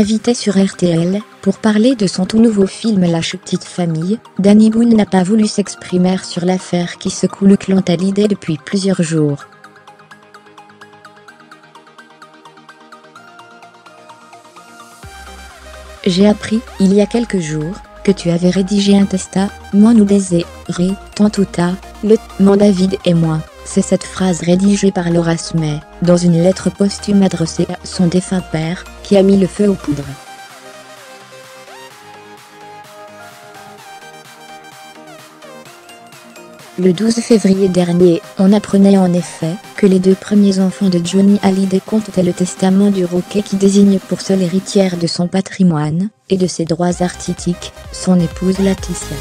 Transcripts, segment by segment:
Invité sur RTL, pour parler de son tout nouveau film La Petite Famille, Danny Boone n'a pas voulu s'exprimer sur l'affaire qui secoue le clan Hallyday depuis plusieurs jours. J'ai appris, il y a quelques jours, que tu avais rédigé un testament nous désiré, tant ou tard, mon David et moi. C'est cette phrase rédigée par Laura May, dans une lettre posthume adressée à son défunt père, qui a mis le feu aux poudres. Le 12 février dernier, on apprenait en effet que les deux premiers enfants de Johnny Hallyday completaient le testament du rocker qui désigne pour seule héritière de son patrimoine et de ses droits artistiques, son épouse Laetitia.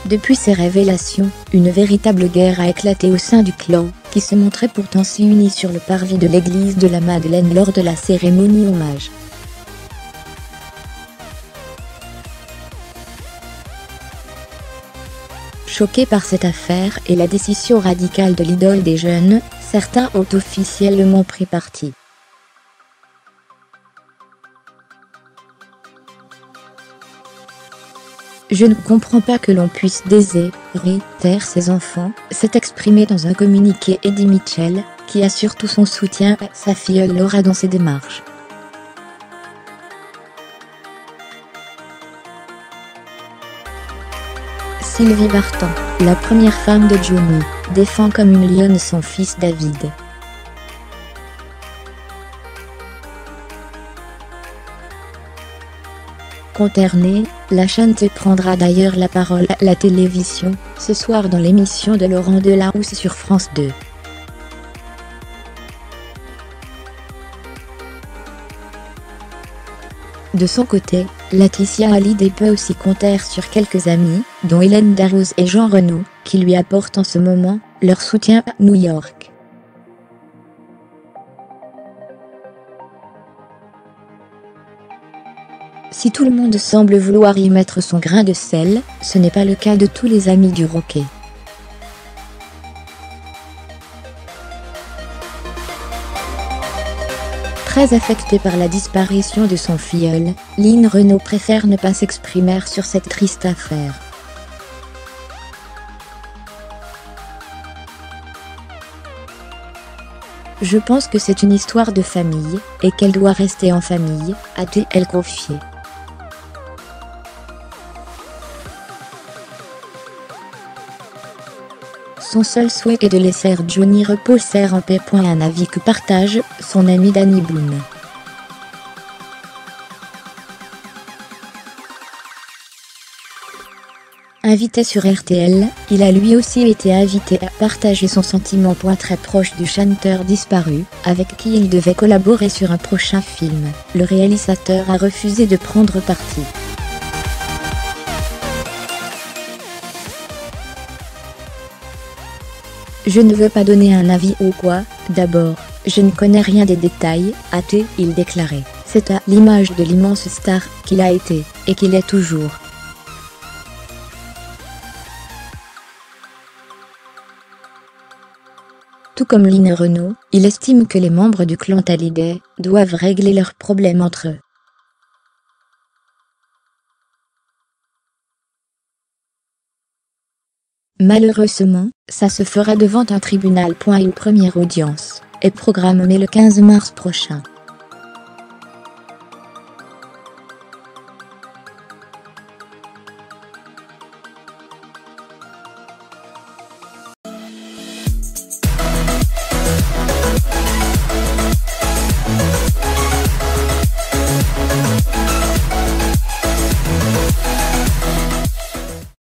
Depuis ces révélations, une véritable guerre a éclaté au sein du clan, qui se montrait pourtant si uni sur le parvis de l'église de la Madeleine lors de la cérémonie hommage. Choqués par cette affaire et la décision radicale de l'idole des jeunes, certains ont officiellement pris parti. Je ne comprends pas que l'on puisse désirer taire ses enfants, s'est exprimé dans un communiqué Eddie Mitchell, qui assure tout son soutien à sa filleule Laura dans ses démarches. Sylvie Vartan, la première femme de Johnny, défend comme une lionne son fils David. Concernée, la chanteuse prendra d'ailleurs la parole à la télévision, ce soir dans l'émission de Laurent Delahousse sur France 2. De son côté, Laetitia Hallyday peut aussi compter sur quelques amis, dont Hélène Darroze et Jean Reno, qui lui apportent en ce moment leur soutien à New York. Si tout le monde semble vouloir y mettre son grain de sel, ce n'est pas le cas de tous les amis du rocker. Très affectée par la disparition de son filleul, Lynn Renaud préfère ne pas s'exprimer sur cette triste affaire. Je pense que c'est une histoire de famille, et qu'elle doit rester en famille, a-t-elle confié. Son seul souhait est de laisser Johnny reposer en paix. Un avis que partage son ami Danny Boone. Invité sur RTL, il a lui aussi été invité à partager son sentiment. Très proche du chanteur disparu, avec qui il devait collaborer sur un prochain film, le réalisateur a refusé de prendre parti. Je ne veux pas donner un avis ou quoi, d'abord, je ne connais rien des détails, a-t-il déclaré. C'est à l'image de l'immense star qu'il a été, et qu'il est toujours. Tout comme Lynn Renaud, il estime que les membres du clan Hallyday doivent régler leurs problèmes entre eux. Malheureusement, ça se fera devant un tribunal. Une première audience est programmée le 15 mars prochain.